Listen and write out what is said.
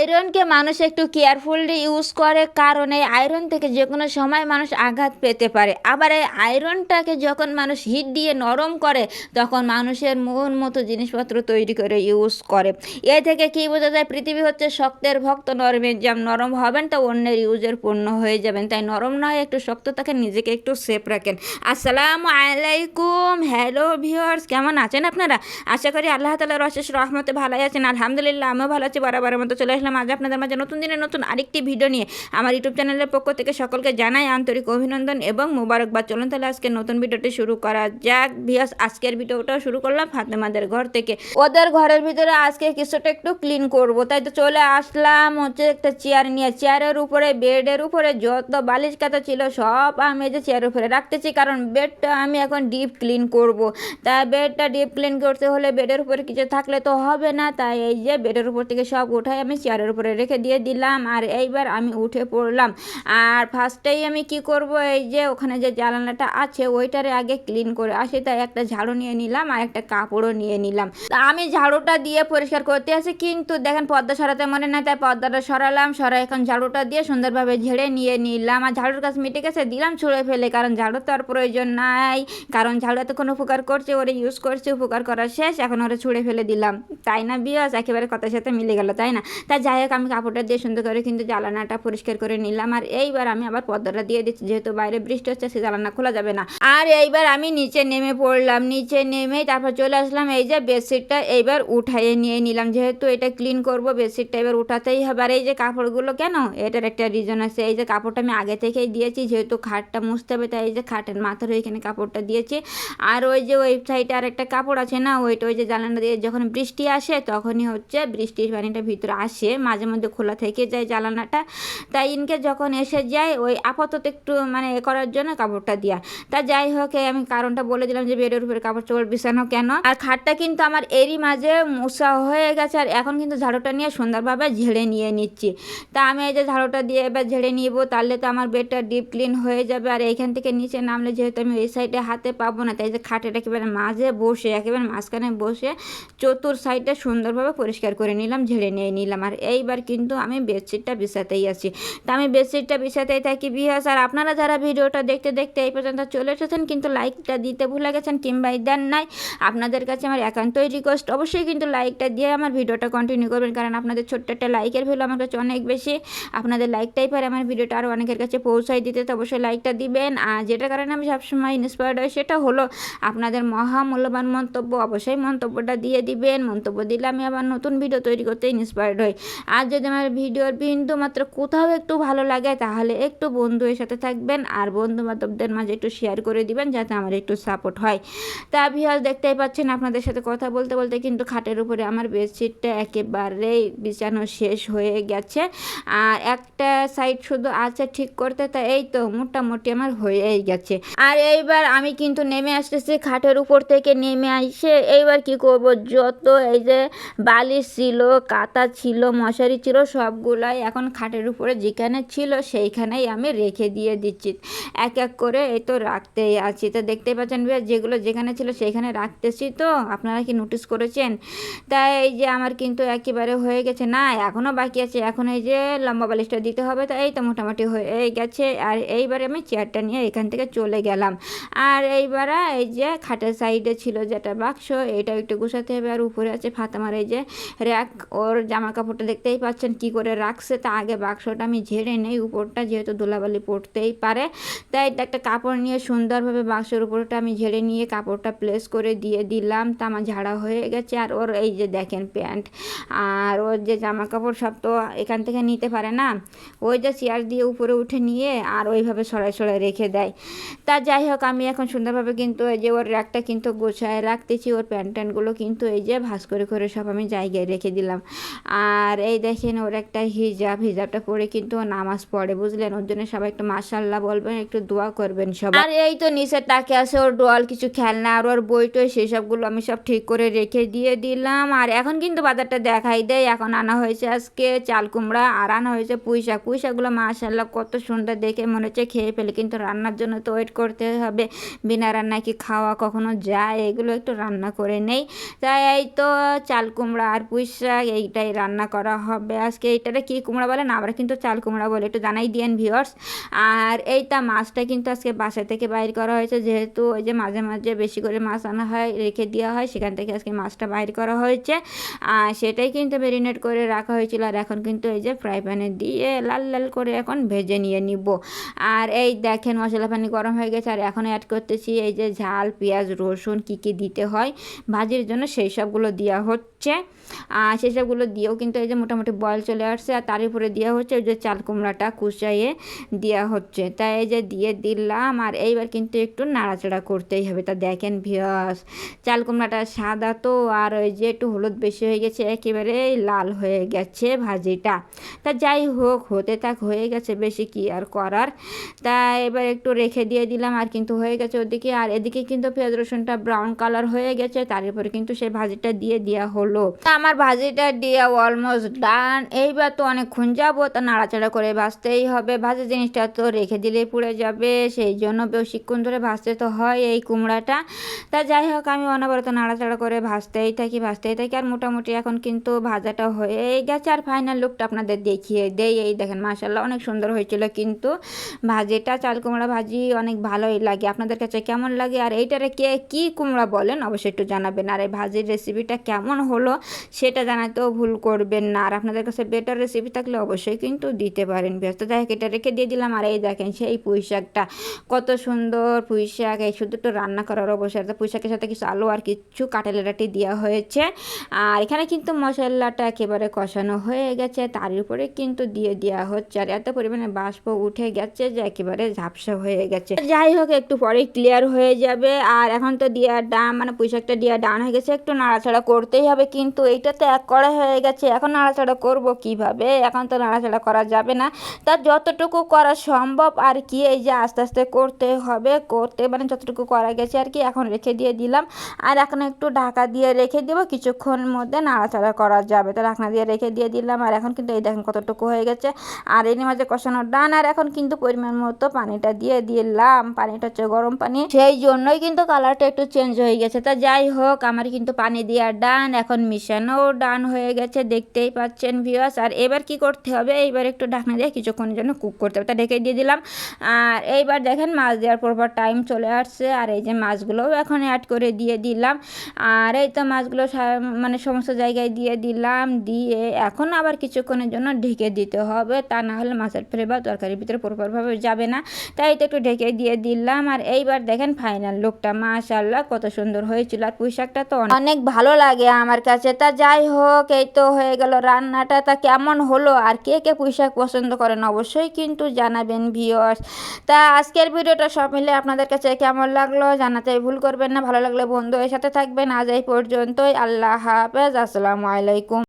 আয়রনকে মানুষ একটু carefully use করে, কারণ এই আয়রন থেকে যে কোনো সময় মানুষ আঘাত পেতে পারে। আবার এই আয়রনটাকে যখন মানুষ হিট দিয়ে নরম করে, তখন মানুষের মন মতো জিনিসপত্র তৈরি করে ইউজ করে। এ থেকে কী বোঝা যায়, পৃথিবী হচ্ছে শক্তের ভক্ত, নরমের জাম। নরম হবেন তো অন্যের ইউজের পণ্য হয়ে যাবেন, তাই নরম নয়, একটু শক্ত থাকেন, নিজেকে একটু সেফ রাখেন। আসসালামু আলাইকুম, হ্যালো ভিউয়ার্স, কেমন আছেন আপনারা? আশা করি আল্লাহ তাআলার অশেষ রহমতে ভালোই আছেন। আলহামদুলিল্লাহ, আমিও ভালো আছি। বরাবরের মতো চলে আসলাম আজ আপনাদের মাঝে নতুন দিনে নতুন আরেকটি ভিডিও নিয়ে। আমার ইউটিউব চ্যানেলের পক্ষ থেকে সকলকে জানাই আন্তরিক অভিনন্দন এবং মোবারকবাদ। চলুন তাহলে আজকে নতুন ভিডিওটি শুরু করা যাক। ভিউয়ার্স, আজকের ভিডিওটাও শুরু করলাম ফাতেমাদের ঘর থেকে। ওদের ঘরের ভিতরে আজকে কিছুটা একটু ক্লিন করব, তাই তো চলে আসলাম হচ্ছে একটা চেয়ার নিয়ে। চেয়ারের উপরে, বেডের উপরে যত বালিশ কাতা ছিল সব আমি যে চেয়ারের উপরে রাখতেছি, কারণ বেডটা আমি এখন ডিপ ক্লিন করব। তাই বেডটা ডিপ ক্লিন করতে হলে বেডের উপরে কিছু থাকলে তো হবে না, তাই এই যে বেডের উপর থেকে সব উঠাই আমি চেয়ারের উপরে রেখে দিয়ে দিলাম। আর এইবার আমি উঠে পড়লাম। আর ফার্স্টেই আমি কি করব, এই যে ওখানে যে জানালাটা আছে ওইটারে আগে ক্লিন করে আসি, তাই একটা ঝাড়ু নিয়ে নিলাম আর একটা কাপড়ও নিয়ে নিলাম। তা আমি ঝাড়ুটা দিয়ে পরিষ্কার করতে আসি, কিন্তু দেখেন পর্দা সরাতে মনে নাই, তাই পর্দাটা সরালাম। সরাই এখন ঝাড়ুটা দিয়ে সুন্দরভাবে ঝেড়ে নিয়ে নিলাম। আর ঝাড়ুর কাজ মিটে গেছে, দিলাম ছুঁড়ে ফেলে, কারণ ঝাড়ু তো আর প্রয়োজন নাই। কারণ ঝাড়ু এতক্ষণ উপকার করছে, ওরে ইউজ করছে, উপকার করা শেষ, এখন ওরে ছুঁড়ে ফেলে দিলাম। তাই না বিয়াস? একেবারে কথার সাথে মিলে গেল, তাই না? তাই যাই হোক, আমি কাপড়টা দিয়ে সুন্দর করে কিন্তু জানালাটা পরিষ্কার করে নিলাম। আর এইবার আমি আবার পর্দাটা দিয়ে দিচ্ছি, যেহেতু বাইরে বৃষ্টি হচ্ছে, সে জানালা খোলা যাবে না। আর এইবার আমি নিচে নেমে পড়লাম। নিচে নেমেই তারপর চলে আসলাম এই যে বেডশিটটা এইবার উঠাইয়ে নিয়ে নিলাম, যেহেতু এটা ক্লিন করব বেডশিটটা এবার উঠাতেই হবে। আর এই যে কাপড়গুলো কেন, এটার একটা রিজন আছে। এই যে কাপড়টা আমি আগে থেকেই দিয়েছি, যেহেতু খাটটা মুছতে হবে, তাই এই যে খাটের মাথার ওইখানে কাপড়টা দিয়েছি। আর ওই যে ওই সাইডে আর একটা কাপড় আছে না, ওইটা ওই যে জানালা দিয়ে যখন বৃষ্টি আসে তখনই হচ্ছে বৃষ্টির পানিটা ভিতরে আসে, মাঝে মধ্যে খোলা থেকে যায় জানালাটা, তাই ইনকে যখন এসে যায় ওই আপাতত একটু মানে এ করার জন্য কাপড়টা দেওয়া। তা যাই হোক, আমি কারণটা বলে দিলাম যে বেডের উপরে কাপড় চোপড় বিছানো কেন। আর খাটটা কিন্তু আমার এরই মাঝে মোছা হয়ে গেছে, আর এখন কিন্তু ঝাড়ুটা নিয়ে সুন্দরভাবে ঝেড়ে নিয়ে নিচ্ছি। তা আমি এই যে ঝাড়ুটা দিয়ে এবার ঝেড়ে নিব, তাহলে তো আমার বেডটা ডিপ ক্লিন হয়ে যাবে। আর এইখান থেকে নিচে নামলে যেহেতু আমি এই সাইডে হাতে পাবো না, তাই যে খাটের একেবারে মাঝে বসে, একেবারে মাঝখানে বসে চতুর সাইডটা সুন্দরভাবে পরিষ্কার করে নিলাম, ঝেড়ে নিয়ে নিলাম। আর এইবার কিন্তু আমি বেডশিটটা বিছাতেই আছি। তা আমি বেডশিটটা বিছাতেই থাকি বিহাস। আর আপনারা যারা ভিডিওটা দেখতে দেখতে এই পর্যন্ত চলে এসেছেন, কিন্তু লাইকটা দিতে ভুলে গেছেন কিংবা দেন নাই, আপনাদের কাছে আমার একান্তই রিকোয়েস্ট, অবশ্যই কিন্তু লাইকটা দিয়ে আমার ভিডিওটা কন্টিনিউ করবেন, কারণ আপনাদের ছোট্ট একটা লাইকের ভ্যালু আমার কাছে অনেক বেশি। আপনাদের লাইকটাই পারে আমার ভিডিওটা আরও অনেকের কাছে পৌঁছাই দিতে, তো অবশ্যই লাইকটা দিবেন। আর যেটা কারণে আমি সবসময় ইন্সপায়ার্ড হই সেটা হলো আপনাদের মহামূল্যবান মন্তব্য। অবশ্যই মন্তব্যটা দিয়ে দিবেন, মন্তব্য দিলে আমি আবার নতুন ভিডিও তৈরি করতে ইন্সপায়ার্ড হই। আর যদি আমার ভিডিওর বিন্দু মাত্র কোথাও একটু ভালো লাগে, তাহলে একটু বন্ধুদের সাথে থাকবেন আর বন্ধু বান্ধবদের মাঝে একটু শেয়ার করে দিবেন, যাতে আমার একটু সাপোর্ট হয়। তা ভিউয়ার্স, দেখতেই পাচ্ছেন আপনাদের সাথে কথা বলতে বলতে কিন্তু খাটের উপরে আমার বেডশিটটা একেবারেই বিছানো শেষ হয়ে গেছে। আর একটা সাইড শুধু আছে ঠিক করতে, তা এই তো মোটামুটি আমার হয়েই গেছে। আর এইবার আমি কিন্তু নেমে আসতেছি খাটের উপর থেকে। নেমে আসে এইবার কি করব, যত এই যে বালিশ ছিল, কাঁথা ছিল, মশারি ছিল, সবগুলাই এখন খাটের উপরে যেখানে ছিল সেইখানেই আমি রেখে দিয়ে দিচ্ছি। এক এক করে এই তো রাখতেই আছি। তো দেখতেই পাচ্ছেন যেগুলো যেখানে ছিল সেইখানে রাখতেছি। তো আপনারা কি নোটিস করেছেন? তাই এই যে আমার কিন্তু একেবারে হয়ে গেছে, না এখনও বাকি আছে। এখন এই যে লম্বা বালিশটা দিতে হবে, তাই এই তো মোটামুটি হয়ে গেছে। আর এইবারে আমি চেয়ারটা নিয়ে এখান থেকে চলে গেলাম। আর এইবারে এই যে খাটের সাইডে ছিল যেটা বাক্স, এটা একটু গুছাতে হবে। আর উপরে আছে ফাতেমার এই যে র্যাক, ওর জামা কাপড়টা দেখতেই পাচ্ছেন কি করে রাখছে। তা আগে বাক্সটা আমি ঝেড়ে নেই, উপরটা যেহেতু ধুলাবালি পড়তেই পারে, তাই একটা কাপড় নিয়ে সুন্দরভাবে বাক্সের উপরটা আমি ঝেড়ে নিয়ে কাপড়টা প্লেস করে দিয়ে দিলাম। তা আমার ঝাড়া হয়ে গেছে। আর ওর এই যে দেখেন প্যান্ট আর ওর যে জামা কাপড় সব তো এখান থেকে নিতে পারে না, ওই যে চেয়ার দিয়ে উপরে উঠে নিয়ে আর ওইভাবে সরাই সরাই রেখে দেয়। তা যাই হোক, আমি এখন সুন্দরভাবে কিন্তু এই যে ওর র্যাকটা কিন্তু গোছায় রাখতেছি। ওর প্যান্ট ট্যান্টগুলো কিন্তু এই যে ভাঁজ করে করে সব আমি জায়গায় রেখে দিলাম। আর এই দেখেন ওর একটা হিজাবটা পরে কিন্তু ও নামাজ পড়ে, বুঝলেন? ওর জন্য সবাই একটু মাশাআল্লাহ বলবেন, একটু দোয়া করবেন সবাই। আর এই তো নিচের তাকে আছে ওর ডল, কিছু খেলনা আর ওর বই টই, সেই সবগুলো আমি সব ঠিক করে রেখে দিয়ে দিলাম। আর এখন কিন্তু বাজারটা দেখাই দেয়। এখন আনা হয়েছে আজকে চাল কুমড়া, আর আনা হয়েছে পুঁই শাক। পুঁই শাকগুলো মাশাআল্লাহ কত সুন্দর, দেখে মনে হচ্ছে খেয়ে ফেলে, কিন্তু রান্নার জন্য তো ওয়েট করতে হবে। বিনা রান্নায় কি খাওয়া কখনো যায়? এগুলো একটু রান্না করে নেই। তাই এই তো চাল কুমড়া আর পুঁই শাক এইটাই রান্না করা করা হবে আজকে। এইটারে কী কুমড়া বলে না, আমরা কিন্তু চাল কুমড়া বলে, একটু জানাই দিয়েন ভিউয়ার্স। আর এইটা মাছটা কিন্তু আজকে বাসা থেকে বাইর করা হয়েছে, যেহেতু ওই যে মাঝে মাঝে বেশি করে মাছ আনা হয়, রেখে দেওয়া হয়, সেখান থেকে আজকে মাছটা বাইর করা হয়েছে। আর সেটাই কিন্তু ম্যারিনেট করে রাখা হয়েছিল। আর এখন কিন্তু এই যে ফ্রাই প্যানে দিয়ে লাল লাল করে এখন ভেজে নিয়ে নিব। আর এই দেখেন মশলা পানি গরম হয়ে গেছে, আর এখন অ্যাড করতেছি এই যে ঝাল, পেঁয়াজ, রসুন কী কী দিতে হয় ভাজির জন্য সেই সবগুলো দেওয়া হচ্ছে। আর সেসবগুলো দিয়েও কিন্তু এই যে মোটামুটি বয়েল চলে আসছে। আর তার উপরে দেওয়া হচ্ছে ওই যে চাল কুমড়াটা কুচাইয়ে দেওয়া হচ্ছে। তাই এই যে দিয়ে দিলাম। আর এইবার কিন্তু একটু নাড়াচাড়া করতেই হবে। তা দেখেন ভিউয়ার্স, চাল কুমড়াটা সাদা তো, আর ওই যে একটু হলুদ বেশি হয়ে গেছে, একেবারে লাল হয়ে গেছে ভাজিটা। তা যাই হোক, হতে থাক, হয়ে গেছে, বেশি কি আর করার। তা এবার একটু রেখে দিয়ে দিলাম, আর কিন্তু হয়ে গেছে ওদিকে। আর এদিকে কিন্তু পেঁয়াজ রসুনটা ব্রাউন কালার হয়ে গেছে, তার উপরে কিন্তু সেই ভাজিটা দিয়ে দেওয়া হলো। তা আমার ভাজিটা দিয়ে অলমোস্ট ডান। এইবার তো অনেকক্ষণ যাবো, তা নাড়াচাড়া করে ভাজতেই হবে। ভাজা জিনিসটা তো রেখে দিলেই পুড়ে যাবে, সেই জন্য বেশিক্ষণ ধরে ভাজতে তো হয় এই কুমড়াটা। তা যাই হোক, আমি অনবরত নাড়াচাড়া করে ভাজতেই থাকি। আর মোটামুটি এখন কিন্তু ভাজাটা হয়ে গেছে। আর ফাইনাল লুকটা আপনাদের দেখিয়ে দেই। এই দেখেন মাশাআল্লাহ অনেক সুন্দর হয়েছিল কিন্তু ভাজিটা। চাল কুমড়া ভাজি অনেক ভালোই লাগে। আপনাদের কাছে কেমন লাগে? আর এইটারে কে কী কুমড়া বলেন অবশ্যই একটু জানাবেন। আর এই ভাজির রেসিপিটা কেমন হলো সেটা জানাতেও ভুল করবেন না। আর আপনাদের কাছে বেটার রেসিপি থাকলে অবশ্যই কিন্তু দিতে পারেন। ব্যস্ত যাই হোক, এটা রেখে দিয়ে দিলাম। আর এই দেখেন সেই পুঁই শাকটা, কত সুন্দর পুঁই শাক। এই শুধু তো রান্না করার অবশ্যই, পুঁই শাকের সাথে কিছু আলু আর কিছু কাঁঠালের আটি দেওয়া হয়েছে। আর এখানে কিন্তু মশলাটা একেবারে কষানো হয়ে গেছে, তার উপরে কিন্তু দিয়ে দেওয়া হচ্ছে। আর এত পরিমাণে বাষ্প উঠে গেছে যে একেবারে ঝাপসা হয়ে গেছে। যাই হোক, একটু পরেই ক্লিয়ার হয়ে যাবে। আর এখন তো দিয়া ডান, মানে পুঁই শাকটা দিয়া ডান হয়ে গেছে, একটু নাড়াচাড়া করতেই হবে। কিন্তু এইটা তো এক কড়াই হয়ে গেছে, এখন নাড়াচাড়া করব কিভাবে? এখন তো নাড়াচাড়া করা যাবে না। তার যতটুকু করা সম্ভব আর কি, এই যে আস্তে আস্তে করতে হবে, মানে যতটুকু করা গেছে আর কি। এখন রেখে দিয়ে দিলাম। আর এখন একটু ঢাকা দিয়ে রেখে দেবো, কিছুক্ষণ মধ্যে নাড়াচাড়া করা যাবে। তো ঢাকনা দিয়ে রেখে দিয়ে দিলাম। আর এখন কিন্তু এই দেখেন কতটুকু হয়ে গেছে। আর এর মাঝে কষানো ডান। আর এখন কিন্তু পরিমাণ মতো পানিটা দিয়ে দিলাম। পানিটা হচ্ছে গরম পানি, সেই জন্যই কিন্তু কালারটা একটু চেঞ্জ হয়ে গেছে। তা যাই হোক, আমার কিন্তু পানি দেওয়া ডান, এখন মিশানো ডান হয়ে গেছে, দেখতেই পাচ্ছেন ভিউয়ার্স। আর এবার কি করতে হবে? এইবার একটু ঢাকনা দিয়ে কিছুক্ষণের জন্য কুক করতে হবে। তা ঢেকে দিয়ে দিলাম। আর এইবার দেখেন মাছ দেওয়ার পর টাইম চলে আসছে। আর এই যে মাছগুলোও এখন অ্যাড করে দিয়ে দিলাম। আর এই তো মাছগুলো মানে সমস্ত জায়গায় দিয়ে দিলাম। দিয়ে এখন আবার কিছুক্ষণের জন্য ঢেকে দিতে হবে, তা না হলে মাছের ফ্লেভার তরকারির ভিতরে প্রপারভাবে যাবে না। তাই তো একটু ঢেকে দিয়ে দিলাম। আর এইবার দেখেন ফাইনাল লুকটা, মাশাআল্লাহ কত সুন্দর হয়েছিল। আর পুঁই শাকটা তো অনেক ভালো লাগে আমার কাছে। তা যাই হোক, এই তো হয়ে গেল রান্নাটা। তা কেমন হলো? আর কে কে পুঁই শাক পছন্দ করেন অবশ্যই কিন্তু জানাবেন ভিউয়ার্স। তা আজকের ভিডিওটা সব মিলে আপনাদের কাছে কেমন লাগলো জানাতে ভুল করবেন না। ভালো লাগলে বন্ধুদের সাথে থাকবেন। আজ এই পর্যন্তই। আল্লাহ হাফেজ, আসসালামু আলাইকুম।